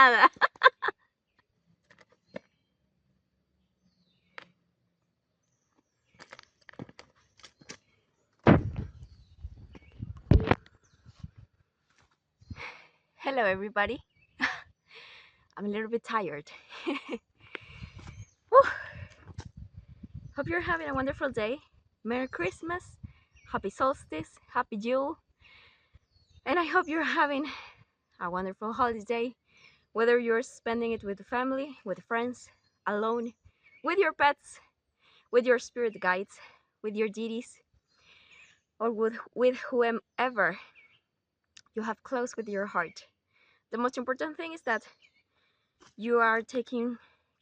nada. Hello, everybody. I'm a little bit tired. Whew. Hope you're having a wonderful day. Merry Christmas, Happy Solstice, Happy Yule, and I hope you're having a wonderful holiday, whether you're spending it with the family, with friends, alone, with your pets, with your spirit guides, with your deities, or with whomever you have close with your heart. The most important thing is that you are taking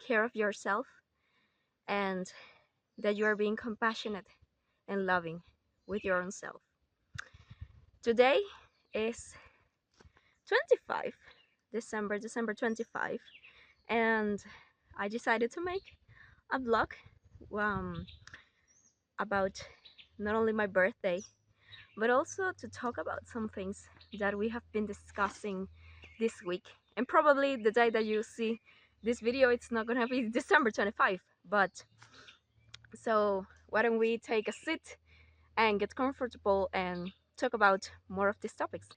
care of yourself and that you are being compassionate and loving with your own self. Today is 25 December 25, and I decided to make a vlog um, about not only my birthday but also to talk about some things that we have been discussing this week. And probably the day that you see this video, it's not gonna be December 25, but so why don't we take a seat and get comfortable and talk about more of these topics.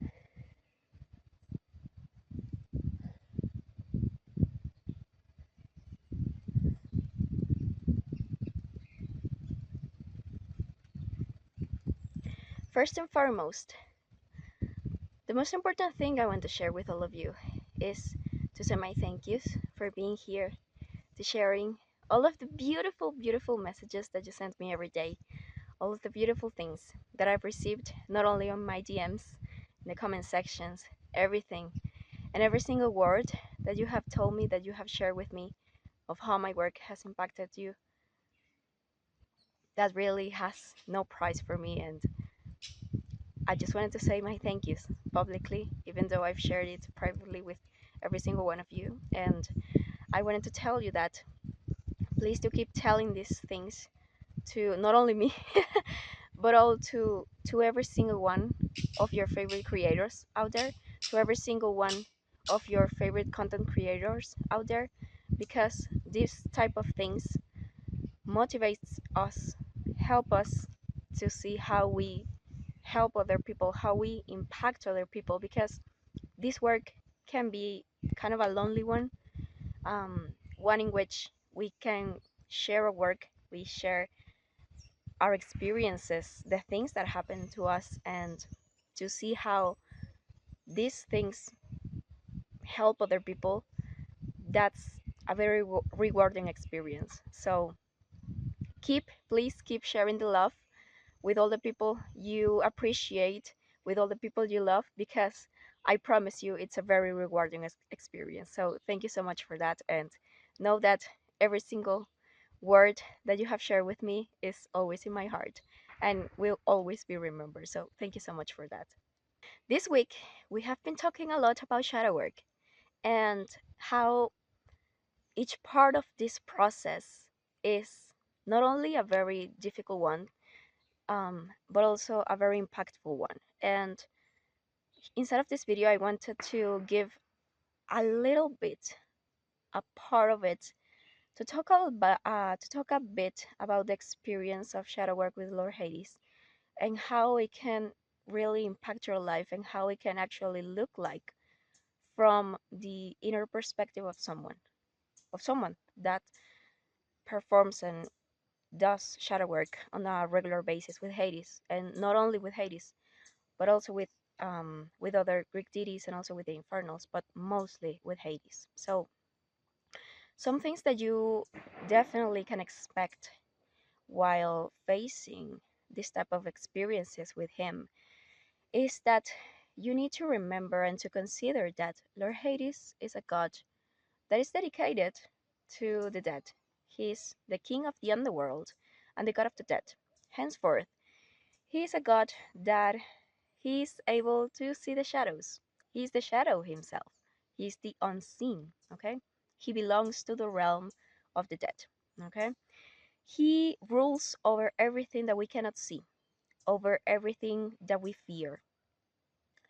First and foremost, the most important thing I want to share with all of you is to say my thank yous for being here, to sharing all of the beautiful, beautiful messages that you send me every day, all of the beautiful things that I've received, not only on my DMs, in the comment sections, everything, and every single word that you have told me, that you have shared with me of how my work has impacted you. That really has no price for me, and I just wanted to say my thank yous publicly, even though I've shared it privately with every single one of you. And I wanted to tell you that please do keep telling these things to not only me, but all to every single one of your favorite creators out there, to every single one of your favorite content creators out there, because this type of things motivates us, help us to see how we help other people, how we impact other people, because this work can be kind of a lonely one, one in which we can share a work, we share our experiences, the things that happen to us, and to see how these things help other people. That's a very rewarding experience. So please keep sharing the love with all the people you appreciate, with all the people you love, because I promise you it's a very rewarding experience. So thank you so much for that, and know that every single word that you have shared with me is always in my heart and will always be remembered. So thank you so much for that. This week, we have been talking a lot about shadow work and how each part of this process is not only a very difficult one, but also a very impactful one. And inside of this video, I wanted to give a little bit, a part of it, to talk a bit about the experience of shadow work with Lord Hades and how it can really impact your life and how it can actually look like from the inner perspective of someone that performs and does shadow work on a regular basis with Hades, and not only with Hades, but also with other Greek deities and also with the Infernals, but mostly with Hades. So some things that you definitely can expect while facing this type of experiences with him is that you need to remember and to consider that Lord Hades is a god that is dedicated to the dead. He is the king of the underworld and the god of the dead. Henceforth, he is a god that he is able to see the shadows. He is the shadow himself. He is the unseen, okay? He belongs to the realm of the dead, okay? He rules over everything that we cannot see, over everything that we fear.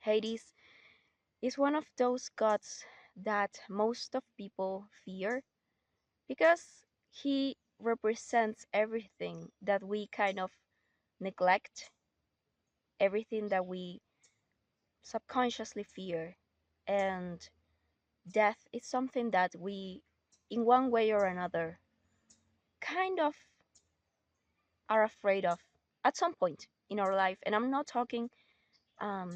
Hades is one of those gods that most of people fear because he represents everything that we kind of neglect, everything that we subconsciously fear. And death is something that we, in one way or another, kind of are afraid of at some point in our life. And I'm not talking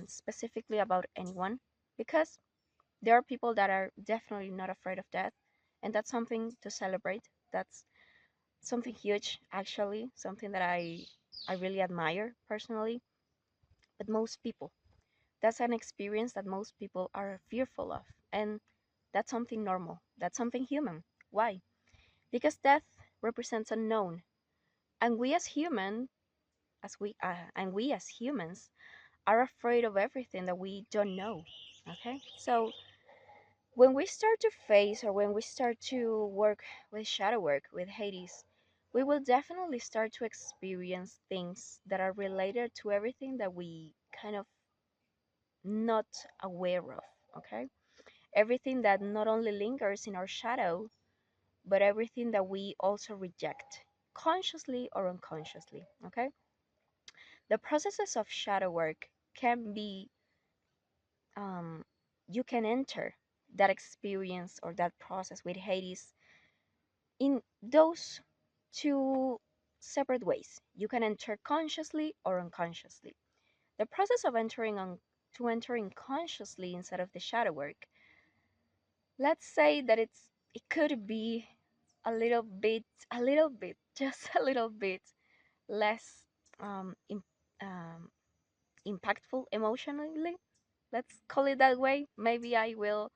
specifically about anyone, because there are people that are definitely not afraid of death, and that's something to celebrate. That's something huge, actually, something that I really admire personally. But most people, that's an experience that most people are fearful of, and that's something normal. That's something human. Why? Because death represents unknown, and we as humans are afraid of everything that we don't know. Okay, so when we start to face, or when we start to work with shadow work with Hades, we will definitely start to experience things that are related to everything that we kind of not aware of. Okay, everything that not only lingers in our shadow, but everything that we also reject, consciously or unconsciously. Okay, the processes of shadow work can be, um, you can enter that experience or that process with Hades in those two separate ways. You can enter consciously or unconsciously. The process of entering consciously instead of the shadow work, let's say that it could be a little bit, just a little bit less um, im- um, impactful emotionally. Let's call it that way. Maybe I will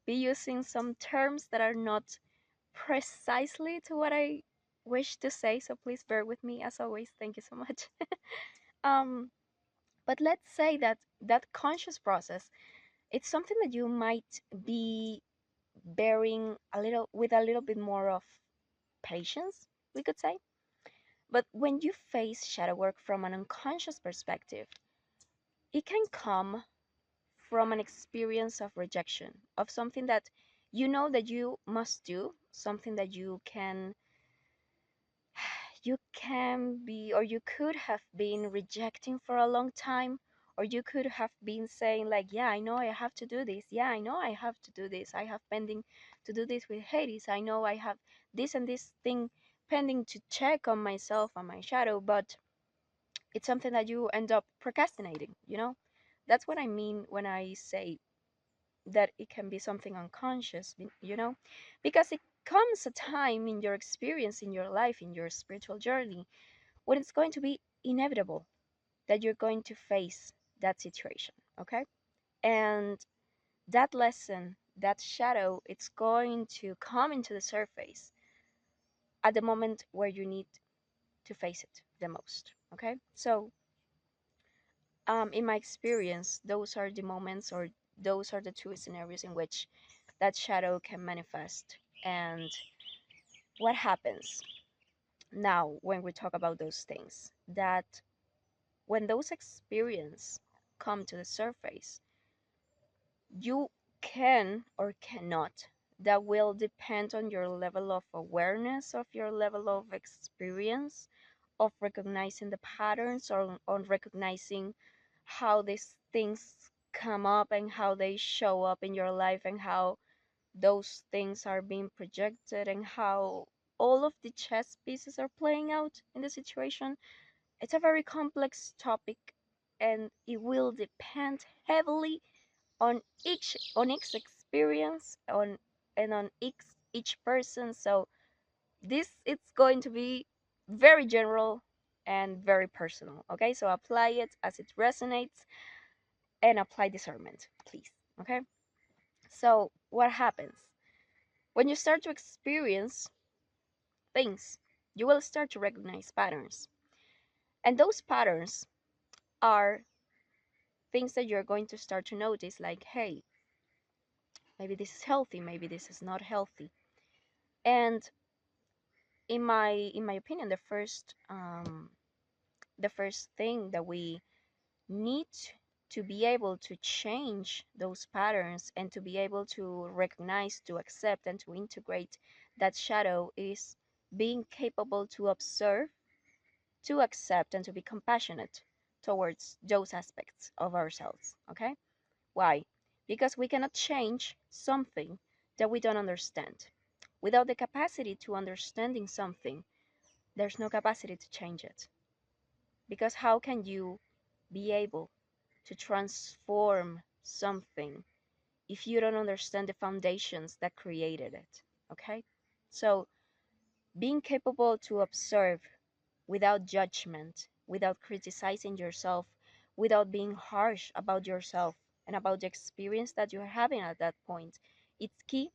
be using some terms that are not precisely to what I wish to say, so please bear with me as always. Thank you so much. um, but let's say that that conscious process, it's something that you might be bearing a little with a little bit more of patience, we could say. But when you face shadow work from an unconscious perspective, it can come from an experience of rejection, of something that you know that you must do, something that you can be, or you could have been rejecting for a long time, or you could have been saying like, yeah, I know I have to do this, yeah, I know I have to do this, I have pending to do this with Hades, I know I have this and this thing pending to check on myself and my shadow, but it's something that you end up procrastinating. That's what I mean when I say that it can be something unconscious, because it comes a time in your experience, in your life, in your spiritual journey, when it's going to be inevitable that you're going to face that situation. Okay, and that lesson, that shadow, it's going to come into the surface at the moment where you need to face it the most. Okay, so in my experience, those are the moments, or those are the two scenarios in which that shadow can manifest. And what happens now when we talk about those things, that when those experiences come to the surface, you can or cannot, that will depend on your level of awareness, of your level of experience, of recognizing the patterns, or on recognizing how these things come up and how they show up in your life, and how those things are being projected, and how all of the chess pieces are playing out in the situation. It's a very complex topic, and it will depend heavily on each experience, on each person. So this it's going to be very general and very personal. Okay, so apply it as it resonates, and apply discernment, please. Okay, so what happens when you start to experience things? You will start to recognize patterns, and those patterns are things that you're going to start to notice, like, hey, maybe this is healthy, maybe this is not healthy. And in my opinion, the first thing that we need to be able to change those patterns and to be able to recognize, to accept, and to integrate that shadow is being capable to observe, to accept, and to be compassionate towards those aspects of ourselves. Okay? Why? Because we cannot change something that we don't understand. Without the capacity to understanding something, there's no capacity to change it. Because how can you be able to transform something if you don't understand the foundations that created it? Okay? So, being capable to observe without judgment, without criticizing yourself, without being harsh about yourself and about the experience that you're having at that point, it's key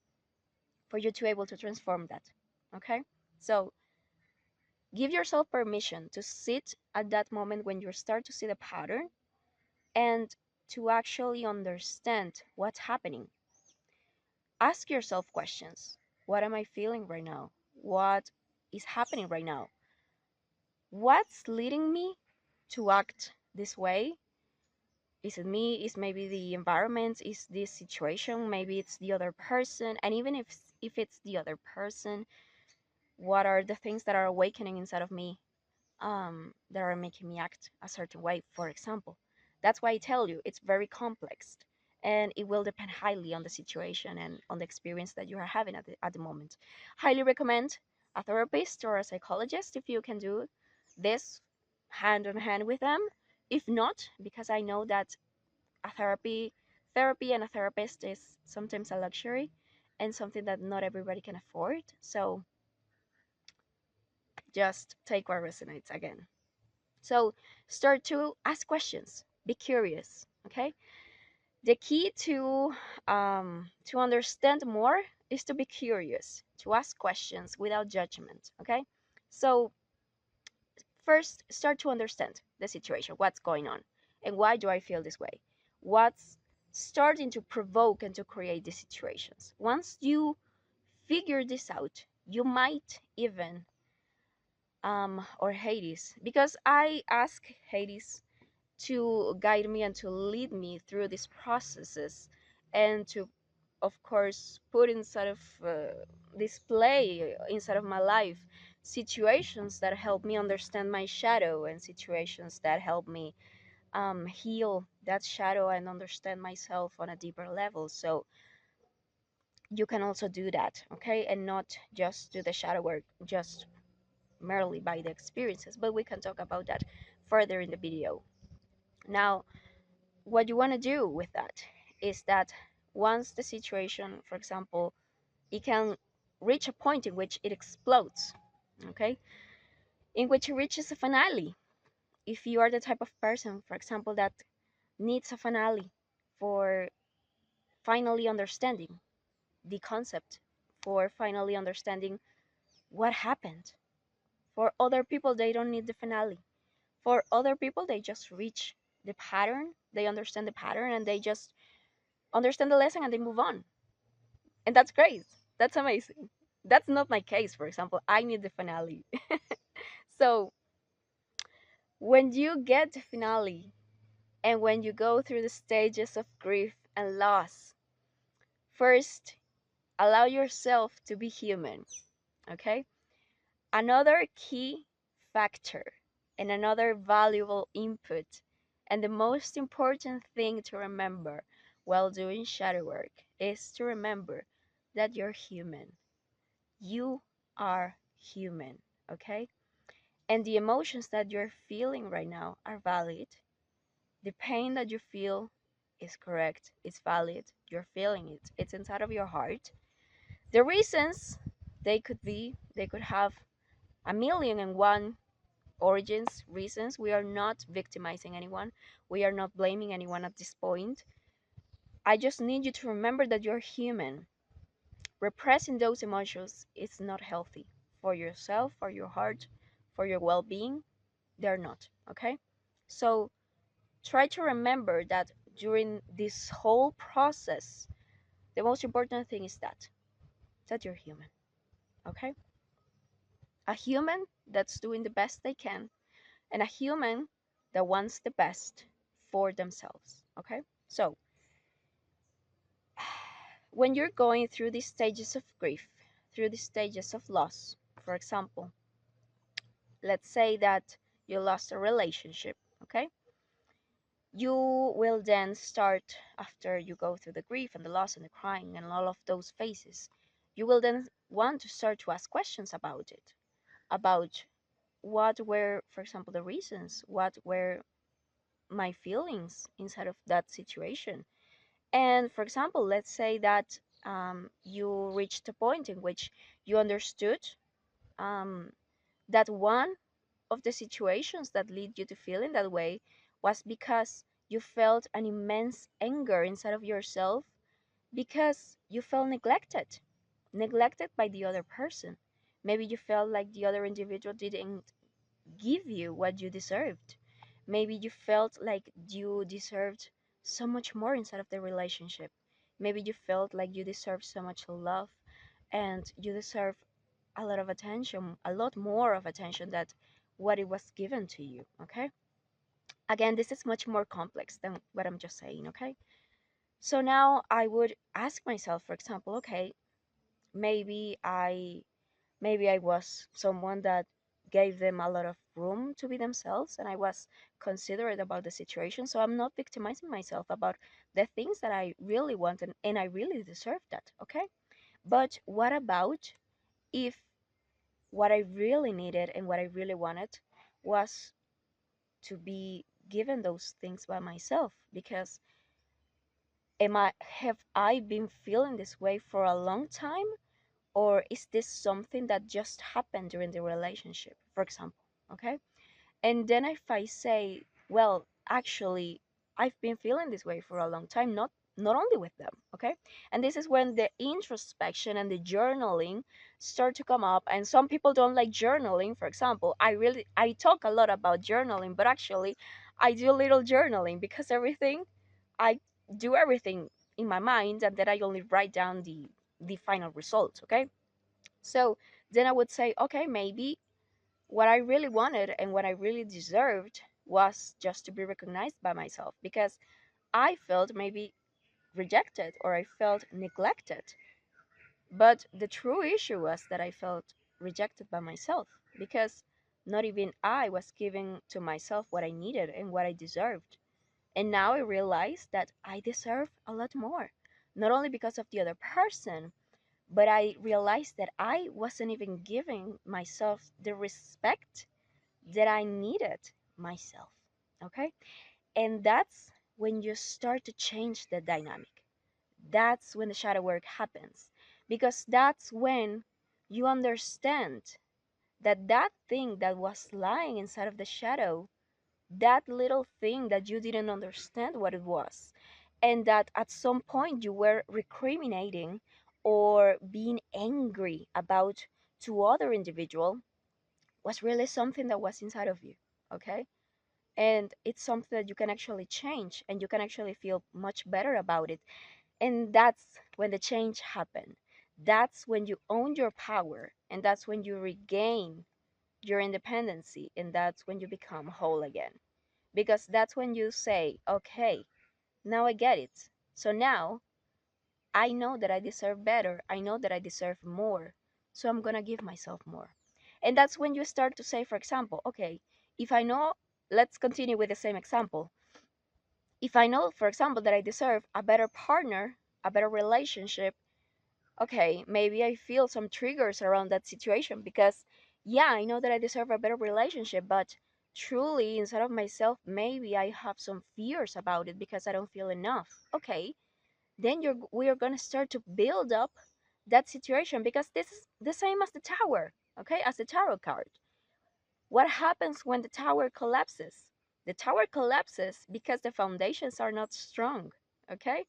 for you to be able to transform that. Okay? So, give yourself permission to sit at that moment when you start to see the pattern and to actually understand what's happening. Ask yourself questions. What am I feeling right now? What is happening right now? What's leading me to act this way? Is it me? Is maybe the environment? Is this situation? Maybe it's the other person. And even if it's the other person, what are the things that are awakening inside of me that are making me act a certain way, for example? That's why I tell you it's very complex, and it will depend highly on the situation and on the experience that you are having at the moment. Highly recommend a therapist or a psychologist if you can do this hand in hand with them. If not, because I know that a therapy and a therapist is sometimes a luxury and something that not everybody can afford. So just take what resonates again. So start to ask questions. Be curious. Okay. The key to understand more is to be curious, to ask questions without judgment. Okay. So first, start to understand the situation, what's going on, and why do I feel this way? What's starting to provoke and to create these situations? Once you figure this out, you might even or Hades, because I ask Hades to guide me and to lead me through these processes and to, of course, put inside of display inside of my life situations that help me understand my shadow and situations that help me heal that shadow and understand myself on a deeper level. So you can also do that, okay, and not just do the shadow work just merely by the experiences, but we can talk about that further in the video. Now, what you want to do with that is that once the situation, for example, it can reach a point in which it explodes, okay, in which it reaches a finale. If you are the type of person, for example, that needs a finale for finally understanding the concept, for finally understanding what happened. For other people, they don't need the finale. For other people, they just reach the pattern, they understand the pattern, and they just understand the lesson and they move on. And that's great. That's amazing. That's not my case, for example. I need the finale. So when you get the finale and when you go through the stages of grief and loss, first allow yourself to be human, okay? Another key factor and another valuable input, and the most important thing to remember while doing shadow work is to remember that you're human. You are human, okay? And the emotions that you're feeling right now are valid. The pain that you feel is correct, it's valid. You're feeling it, it's inside of your heart. The reasons they could have a million and one origins, reasons. We are not victimizing anyone, we are not blaming anyone at this point. I just need you to remember that you're human. Repressing those emotions is not healthy for yourself, for your heart, for your well-being. They're not, okay? So try to remember that during this whole process, the most important thing is that you're human, okay? A human that's doing the best they can, and a human that wants the best for themselves, Okay? So, when you're going through these stages of grief, through these stages of loss, for example, let's say that you lost a relationship, okay? You will then start, after you go through the grief and the loss and the crying and all of those phases, you will then want to start to ask questions about it, about what were, for example, the reasons, what were my feelings inside of that situation. And for example, let's say that you reached a point in which you understood um, that one of the situations that lead you to feeling that way was because you felt an immense anger inside of yourself because you felt neglected by the other person. Maybe you felt like the other individual didn't give you what you deserved. Maybe you felt like you deserved so much more inside of the relationship. Maybe you felt like you deserved so much love and you deserve a lot of attention, a lot more of attention that what it was given to you, okay? Again, this is much more complex than what I'm just saying, okay? So now I would ask myself, for example, okay, maybe I maybe I was someone that gave them a lot of room to be themselves and I was considerate about the situation. So I'm not victimizing myself about the things that I really want and I really deserve that. Okay. But what about if what I really needed and what I really wanted was to be given those things by myself? Because have I been feeling this way for a long time? Or is this something that just happened during the relationship, for example? Okay. And then if I say, well, actually, I've been feeling this way for a long time, not only with them, okay? And this is when the introspection and the journaling start to come up. And some people don't like journaling, for example. I talk a lot about journaling, but actually I do little journaling because I do everything in my mind and then I only write down the final results, okay? So then I would say, okay, maybe what I really wanted and what I really deserved was just to be recognized by myself because I felt maybe rejected or I felt neglected. But the true issue was that I felt rejected by myself because not even I was giving to myself what I needed and what I deserved. And now I realize that I deserve a lot more, not only because of the other person, but I realized that I wasn't even giving myself the respect that I needed myself. Okay. And that's when you start to change the dynamic. That's when the shadow work happens. Because that's when you understand that that thing that was lying inside of the shadow, that little thing that you didn't understand what it was, and that at some point you were recriminating or being angry about to other individual was really something that was inside of you. Okay. And it's something that you can actually change and you can actually feel much better about it. And that's when the change happened. That's when you own your power and that's when you regain your independency and that's when you become whole again. Because that's when you say, okay, now I get it. So now I know that I deserve better. I know that I deserve more. So I'm going to give myself more. And that's when you start to say, for example, okay, if I know, let's continue with the same example. If I know, for example, that I deserve a better partner, a better relationship, okay, maybe I feel some triggers around that situation because, yeah, I know that I deserve a better relationship, but truly inside of myself, maybe I have some fears about it because I don't feel enough. Okay, then we are going to start to build up that situation because this is the same as the tower, okay, as the tarot card. What happens when the tower collapses? The tower collapses because the foundations are not strong, okay?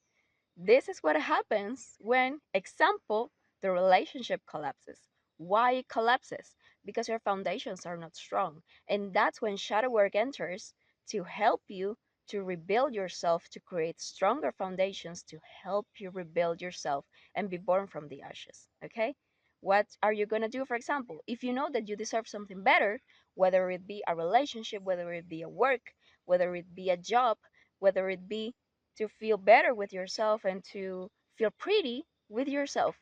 This is what happens when, example, the relationship collapses. Why it collapses? Because your foundations are not strong. And that's when shadow work enters to help you to rebuild yourself, to create stronger foundations, to help you rebuild yourself and be born from the ashes. Okay? What are you going to do, for example? If you know that you deserve something better, whether it be a relationship, whether it be a work, whether it be a job, whether it be to feel better with yourself and to feel pretty with yourself,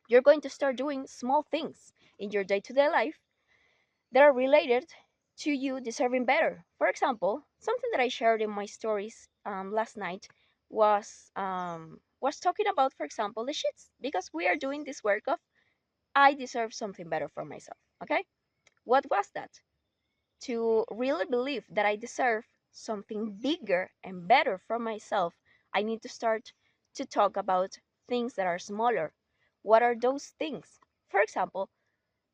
you're going to start doing small things in your day to day life that are related to you deserving better. For example, something that I shared in my stories last night was talking about, for example, the sheets, because we are doing this work of I deserve something better for myself. Okay, what was that? To really believe that I deserve something bigger and better for myself, I need to start to talk about things that are smaller. What are those things? For example,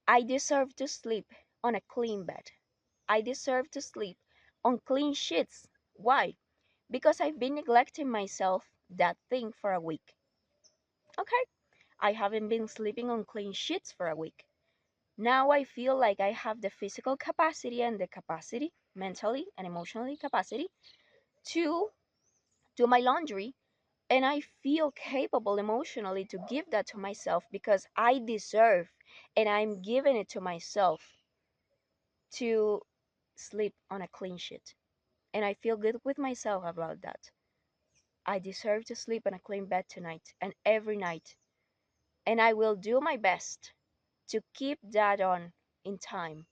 I deserve to sleep on a clean bed. I deserve to sleep on clean sheets. Why? Because I've been neglecting myself that thing for a week. Okay, I haven't been sleeping on clean sheets for a week. Now I feel like I have the physical capacity and the capacity, mentally and emotionally capacity, to do my laundry. And I feel capable emotionally to give that to myself because I deserve, and I'm giving it to myself to sleep on a clean sheet. And I feel good with myself about that. I deserve to sleep on a clean bed tonight and every night. And I will do my best to keep that on in time.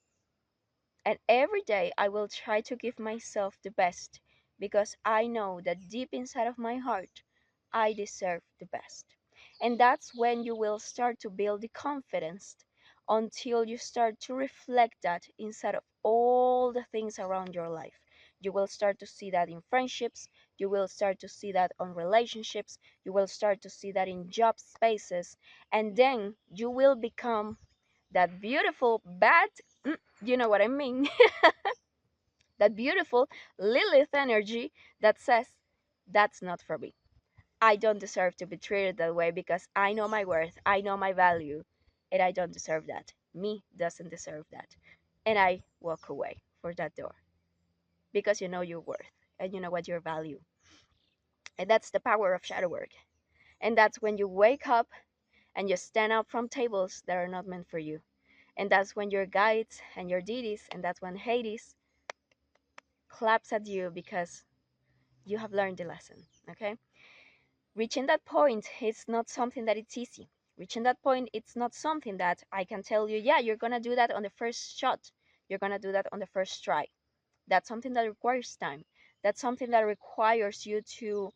And every day I will try to give myself the best because I know that deep inside of my heart, I deserve the best. And that's when you will start to build the confidence until you start to reflect that inside of all the things around your life. You will start to see that in friendships, you will start to see that on relationships, you will start to see that in job spaces, and then you will become that beautiful bad, you know what I mean, that beautiful Lilith energy that says, that's not for me. I don't deserve to be treated that way because I know my worth, I know my value, and I don't deserve that. Me doesn't deserve that. And I walk away for that door because you know your worth and you know what your value. And that's the power of shadow work. And that's when you wake up and you stand up from tables that are not meant for you. And that's when your guides and your deities, and that's when Hades claps at you because you have learned the lesson. Okay, reaching that point, it's not something that it's easy. Reaching that point, it's not something that I can tell you, yeah, you're gonna do that on the first shot, you're gonna do that on the first try. That's something that requires time. That's something that requires you to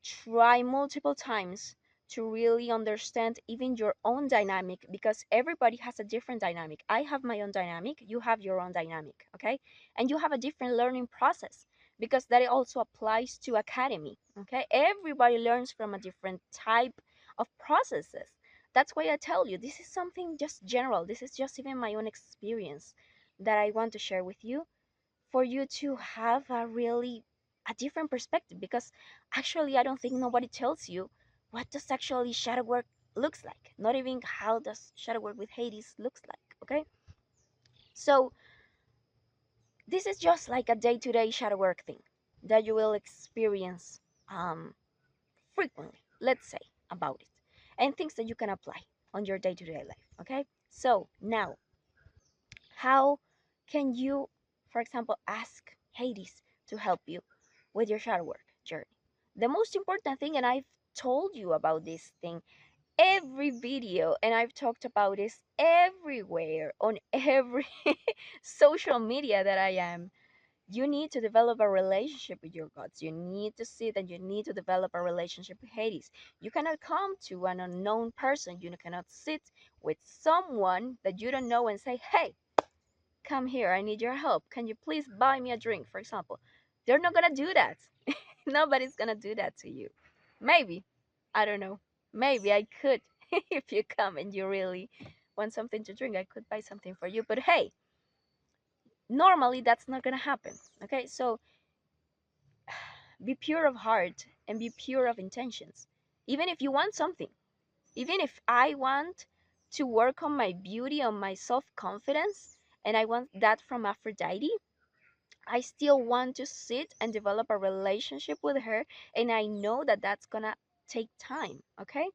try multiple times to really understand even your own dynamic, because everybody has a different dynamic. I have my own dynamic, you have your own dynamic, okay? And you have a different learning process because that also applies to academy, okay? Everybody learns from a different type of processes. That's why I tell you, this is something just general. This is just even my own experience that I want to share with you for you to have a really a different perspective, because actually I don't think nobody tells you what does actually shadow work looks like, not even how does shadow work with Hades looks like. Okay, so this is just like a day-to-day shadow work thing that you will experience um, frequently, let's say, about it, and things that you can apply on your day-to-day life. Okay, so now, how can you, for example, ask Hades to help you with your shadow work journey? The most important thing, and I've told you about this thing every video, and I've talked about this everywhere on every social media that I am. You need to develop a relationship with your gods. You need to see that you need to develop a relationship with Hades. You cannot come to an unknown person. You cannot sit with someone that you don't know and say, hey, come here, I need your help. Can you please buy me a drink, for example? They're not gonna do that. Nobody's gonna do that to you. Maybe, I don't know. Maybe I could. If you come and you really want something to drink, I could buy something for you. But hey, normally that's not gonna happen. Okay, so be pure of heart and be pure of intentions. Even if you want something, even if I want to work on my beauty, on my self confidence, and I want that from Aphrodite, I still want to sit and develop a relationship with her, and I know that that's gonna take time. Okay,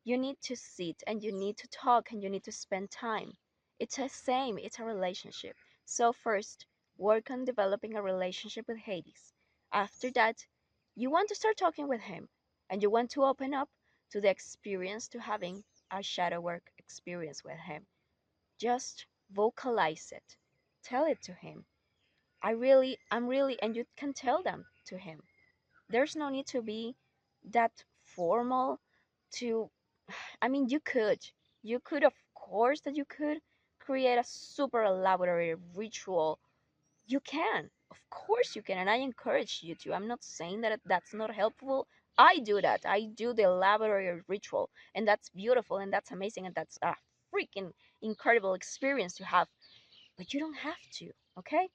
you need to sit and you need to talk and you need to spend time. It's the same. It's a relationship. So first, work on developing a relationship with Hades. After that, you want to start talking with him and you want to open up to the experience, to having a shadow work experience with him. Just vocalize it. Tell it to him. I'm really, and you can tell them to him. There's no need to be that formal to, I mean, you could, of course, that you could create a super elaborate ritual. You can, of course, you can, and I encourage you to. I'm not saying that that's not helpful. I do that. I do the elaborate ritual, and that's beautiful, and that's amazing, and that's a freaking incredible experience to have. But you don't have to, okay?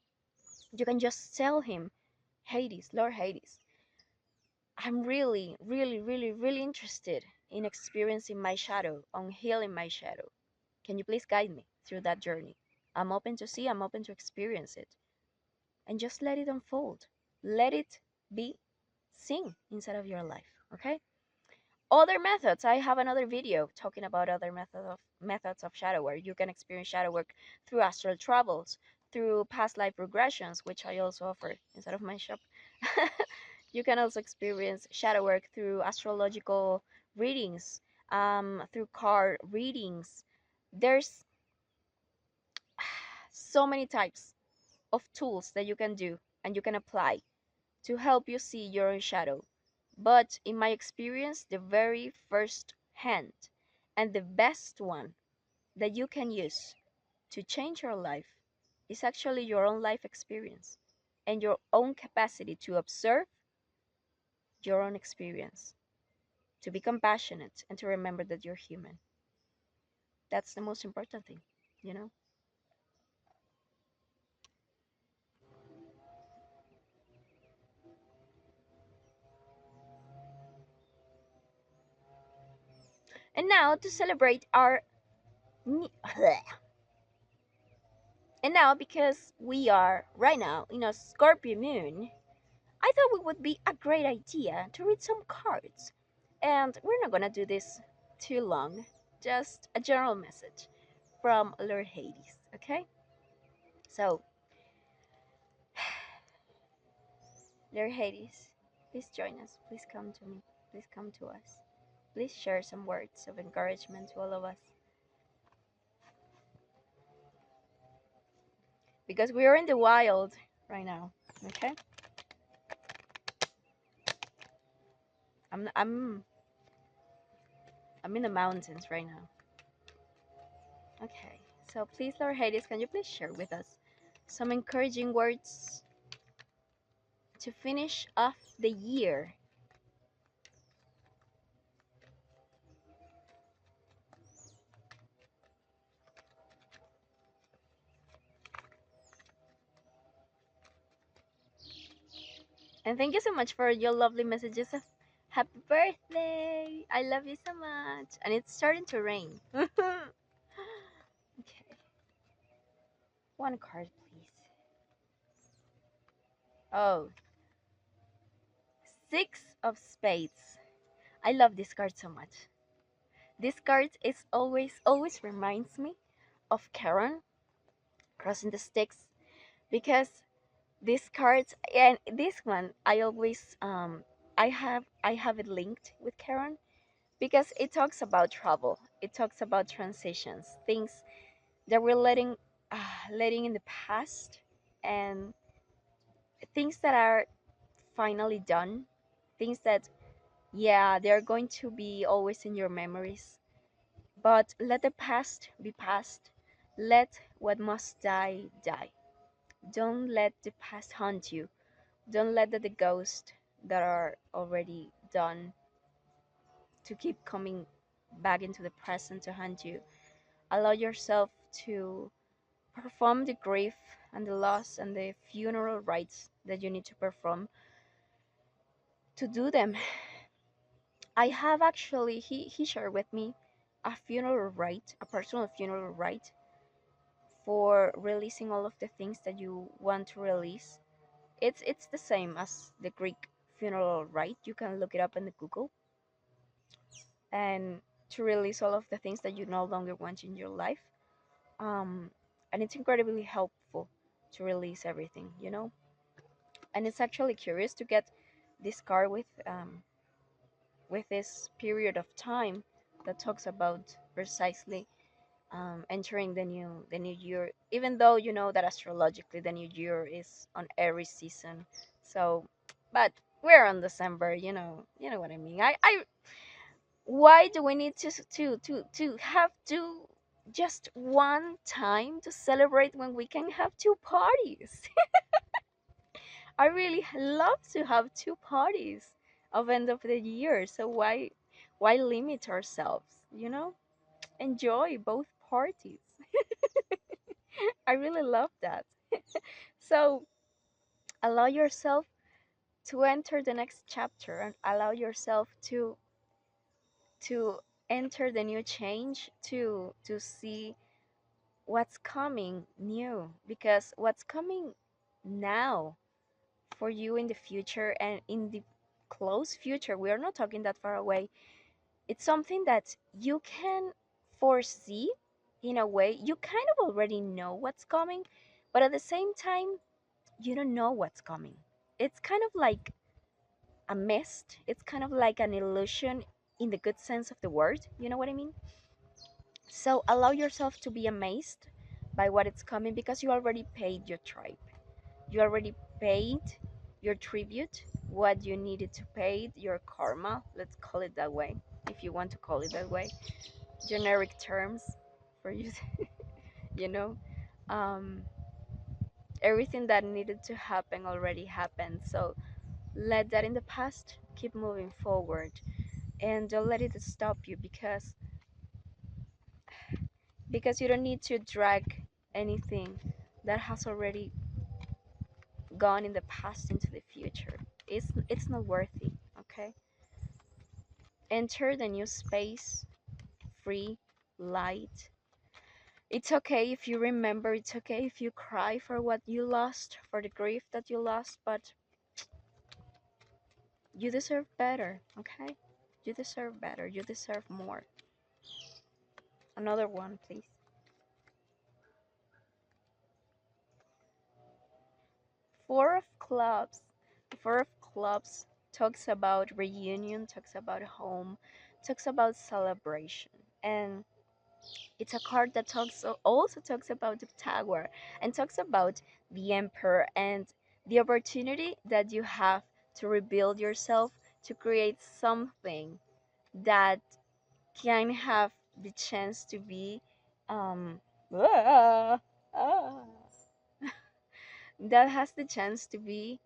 You can just tell him, Hades, Lord Hades, I'm really, really, really, really interested in experiencing my shadow, on healing my shadow. Can you please guide me through that journey? I'm open to see, I'm open to experience it. And just let it unfold. Let it be seen inside of your life, okay? Other methods. I have another video talking about other methods of shadow work. You can experience shadow work through astral travels, through past life regressions, which I also offer inside of my shop. You can also experience shadow work through astrological readings, through card readings. There's so many types of tools that you can do and you can apply to help you see your own shadow. But in my experience, the very first hand and the best one that you can use to change your life is actually your own life experience and your own capacity to observe your own experience, to be compassionate, and to remember that you're human. That's the most important thing, you know? And now to celebrate our. And now, because we are right now in a Scorpio moon, I thought it would be a great idea to read some cards. And we're not gonna do this too long, just a general message from Lord Hades, okay? So, Lord Hades, please join us. Please come to me. Please come to us. Please share some words of encouragement to all of us. Because we are in the wild right now, okay? I'm I'm I'm in the mountains right now. Okay. So please, Lord Hades, can you please share with us some encouraging words to finish off the year? And thank you so much for your lovely messages of happy birthday. I love you so much. And it's starting to rain. Okay. One card, please. Oh, Six of Spades. I love this card so much. This card is always reminds me of Karen crossing the sticks, because these cards and this one I have it linked with Karen, because it talks about travel, it talks about transitions, things that we're letting in the past, and things that are finally done, things that, yeah, they're going to be always in your memories, but let the past be past. Let what must die die. Don't let the past haunt you. Don't let the ghosts that are already done to keep coming back into the present to haunt you. Allow yourself to perform the grief and the loss and the funeral rites that you need to perform, to do them. I have actually, he shared with me a funeral rite, a personal funeral rite for releasing all of the things that you want to release. It's the same as the Greek funeral rite. You can look it up in the Google, and to release all of the things that you no longer want in your life. Um, and it's incredibly helpful to release everything, you know. And it's actually curious to get this card with this period of time that talks about precisely entering the new year, even though you know that astrologically the new year is on every season. So but we're on December, you know what I mean. I Why do we need to have to just one time to celebrate when we can have two parties? I really love to have two parties of end of the year. So why limit ourselves? Enjoy both parties. I really love that. So allow yourself to enter the next chapter and allow yourself to enter the new change, to see what's coming new, because what's coming now for you in the future and in the close future, we are not talking that far away. It's something that you can foresee. In a way, you kind of already know what's coming, but at the same time you don't know what's coming. It's kind of like a mist, it's kind of like an illusion, in the good sense of the word, you know what I mean? So allow yourself to be amazed by what is coming, because you already paid your tribe. You already paid your tribute, what you needed to pay, your karma, let's call it that way, if you want to call it that way. Generic terms for you, you know. Um, Everything that needed to happen already happened. So let that in the past, keep moving forward, and don't let it stop you, because you don't need to drag anything that has already gone in the past into the future. It's not worthy. Okay, enter the new space, free, light. It's okay if you remember, it's okay if you cry for what you lost, for the grief that you lost, but you deserve better. Okay, you deserve better, you deserve more. Another one, please. Four of Clubs. The Four of Clubs talks about reunion, talks about home, talks about celebration. And it's a card that also talks about the Tower, and talks about the Emperor and the opportunity that you have to rebuild yourself, to create something that can have the chance to be ah, ah, that has the chance to be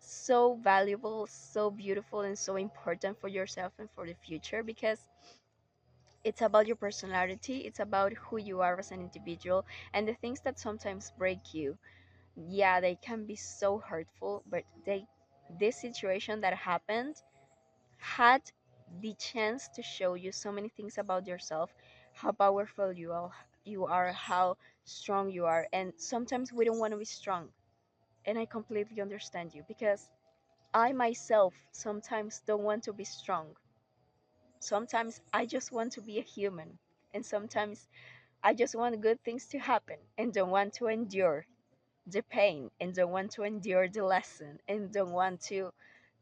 so valuable, so beautiful, and so important for yourself and for the future, because it's about your personality, it's about who you are as an individual, and the things that sometimes break you. Yeah, they can be so hurtful, but this situation that happened had the chance to show you so many things about yourself, how powerful you are, how strong you are. And sometimes we don't want to be strong, and I completely understand you, because I myself sometimes don't want to be strong. Sometimes I just want to be a human. And sometimes I just want good things to happen and don't want to endure the pain and don't want to endure the lesson and don't want to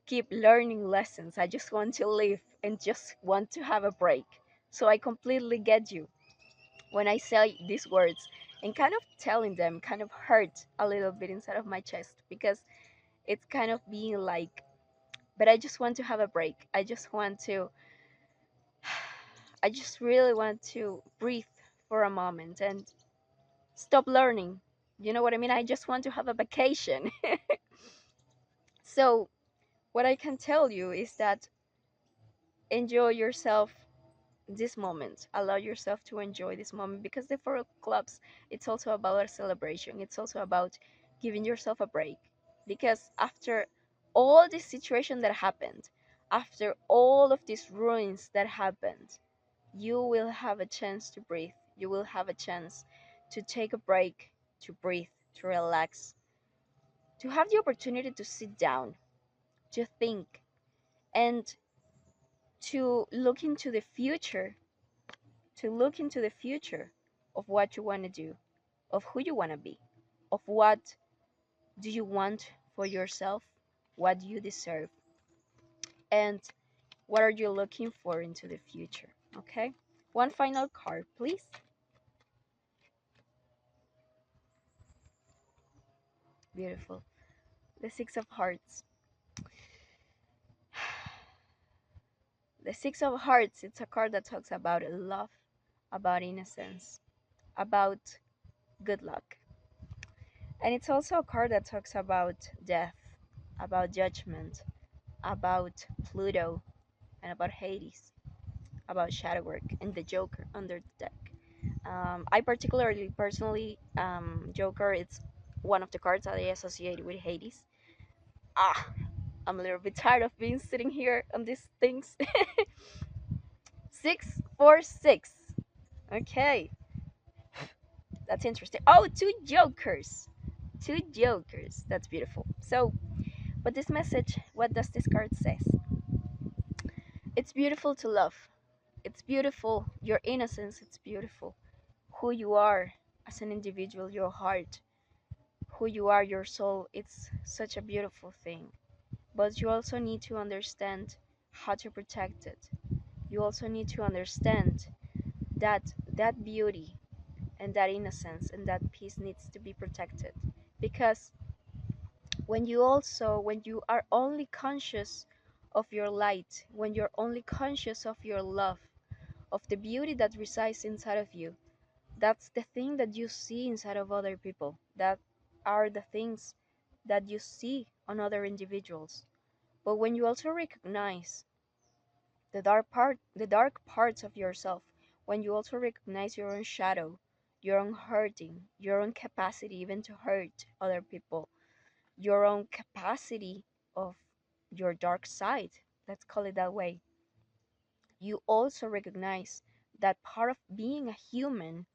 keep learning lessons. I just want to live and just want to have a break. So I completely get you when I say these words, and kind of telling them kind of hurt a little bit inside of my chest, because it's kind of being like, but I just want to have a break. I just really want to breathe for a moment and stop learning. You know what I mean? I just want to have a vacation. So, what I can tell you is that enjoy yourself this moment. Allow yourself to enjoy this moment, because the Four of Clubs, it's also about a celebration. It's also about giving yourself a break. Because after all this situation that happened, after all of these ruins that happened, you will have a chance to breathe. You will have a chance to take a break, to breathe, to relax, to have the opportunity to sit down, to think, and to look into the future, of what you want to do, of who you want to be, of what do you want for yourself, what you deserve, and what are you looking for into the future. Okay? One final card, please. Beautiful. The Six of Hearts. The Six of Hearts, it's a card that talks about love, about innocence, about good luck. And it's also a card that talks about death, about judgment, about Pluto, and about Hades, about shadow work, and the Joker under the deck. I particularly, personally, Joker, it's one of the cards that I associate with Hades. Ah, I'm a little bit tired of being sitting here on these things. 646. Okay, that's interesting. Oh, two Jokers. Two Jokers. That's beautiful. So, but this message, what does this card says? It's beautiful to love. It's beautiful. Your innocence, it's beautiful. Who you are as an individual, your heart, who you are, your soul, it's such a beautiful thing. But you also need to understand how to protect it. You also need to understand that that beauty and that innocence and that peace needs to be protected. Because when you are only conscious of your light, when you're only conscious of your love, of the beauty that resides inside of you, that's the thing that you see inside of other people. That are the things that you see on other individuals. But when you also recognize the dark parts of yourself, when you also recognize your own shadow, your own hurting, your own capacity even to hurt other people, your own capacity of your dark side, let's call it that way, you also recognize that part of being a human,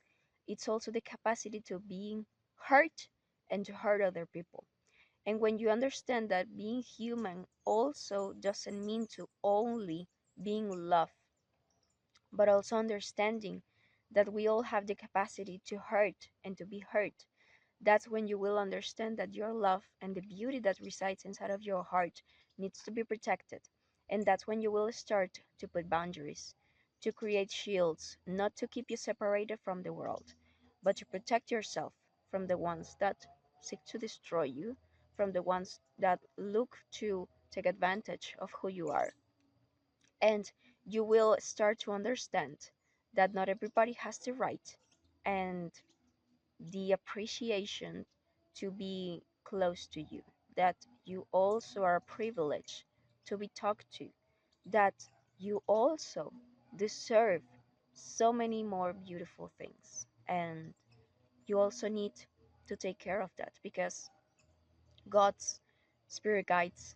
it's also the capacity to being hurt and to hurt other people. And when you understand that being human also doesn't mean to only being love, but also understanding that we all have the capacity to hurt and to be hurt, that's when you will understand that your love and the beauty that resides inside of your heart needs to be protected. And that's when you will start to put boundaries, to create shields, not to keep you separated from the world, but to protect yourself from the ones that seek to destroy you, from the ones that look to take advantage of who you are. And you will start to understand that not everybody has the right and the appreciation to be close to you, that you also are privileged to be talked to, that you also deserve so many more beautiful things. And you also need to take care of that because God's spirit guides,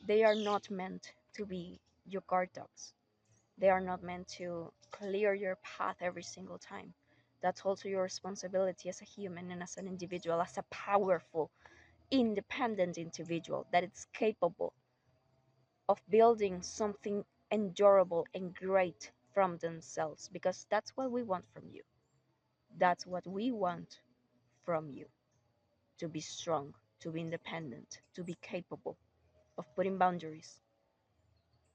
they are not meant to be your guard dogs. They are not meant to clear your path every single time. That's also your responsibility as a human and as an individual, as a powerful, independent individual that is capable of building something endurable and great from themselves, because that's what we want from you. That's what we want from you, to be strong, to be independent, to be capable of putting boundaries,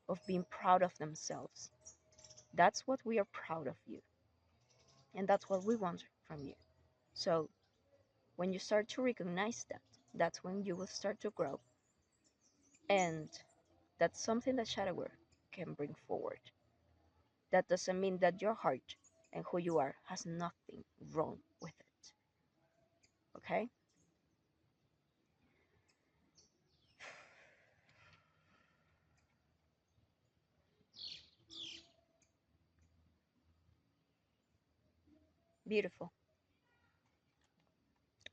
of being proud of themselves. That's what we are proud of you. And that's what we want from you. So when you start to recognize that, that's when you will start to grow. And that's something that shadow work can bring forward. That doesn't mean that your heart and who you are has nothing wrong with it. Okay? Beautiful.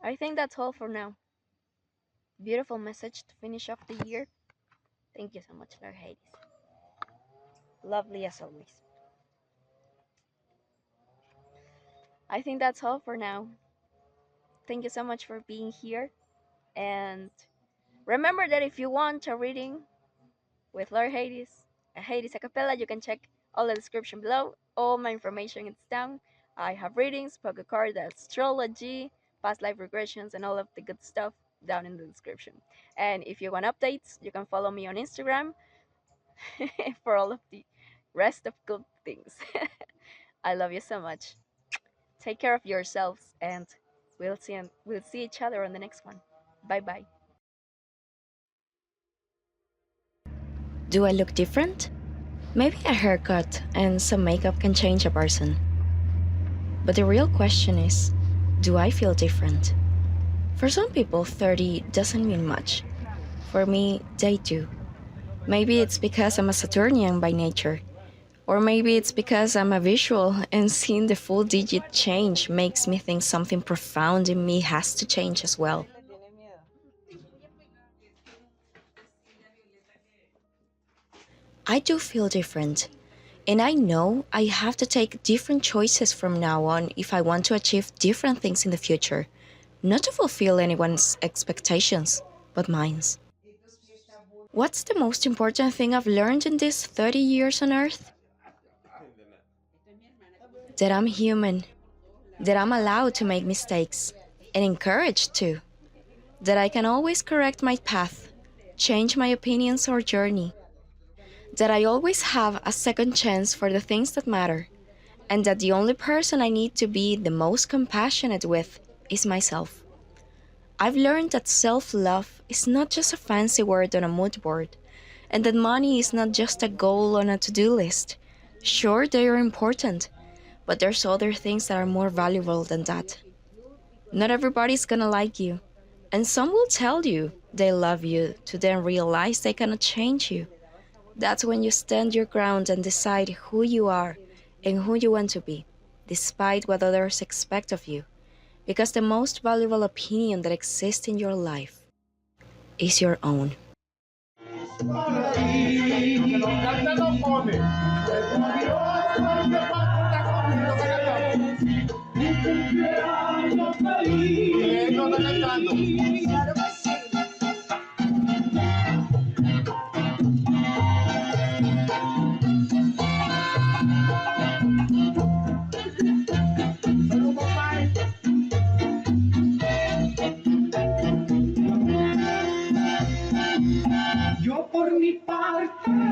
I think that's all for now. Beautiful message to finish off the year. Thank you so much, Lord Hades. Lovely as always. I think that's all for now. Thank you so much for being here. And remember that if you want a reading with Lord Hades, a Hades a cappella, you can check all the description below. All my information is down. I have readings, poker card, astrology, past life regressions, and all of the good stuff. down in the description. And if you want updates, you can follow me on Instagram for all of the rest of good things. I love you so much. Take care of yourselves, and we'll see each other on the next one. Bye bye. Do I look different? Maybe a haircut and some makeup can change a person. But the real question is, do I feel different? For some people, 30 doesn't mean much. For me, they do. Maybe it's because I'm a Saturnian by nature. Or maybe it's because I'm a visual and seeing the full digit change makes me think something profound in me has to change as well. I do feel different. And I know I have to take different choices from now on if I want to achieve different things in the future. Not to fulfill anyone's expectations, but mine's. What's the most important thing I've learned in these 30 years on Earth? That I'm human, that I'm allowed to make mistakes, and encouraged to. That I can always correct my path, change my opinions or journey. That I always have a second chance for the things that matter, and that the only person I need to be the most compassionate with is myself. I've learned that self love is not just a fancy word on a mood board, and that money is not just a goal on a to do list. Sure, they are important, but there's other things that are more valuable than that. Not everybody's gonna like you, and some will tell you they love you to then realize they cannot change you. That's when you stand your ground and decide who you are and who you want to be, despite what others expect of you. Because the most valuable opinion that exists in your life is your own. Yo por mi parte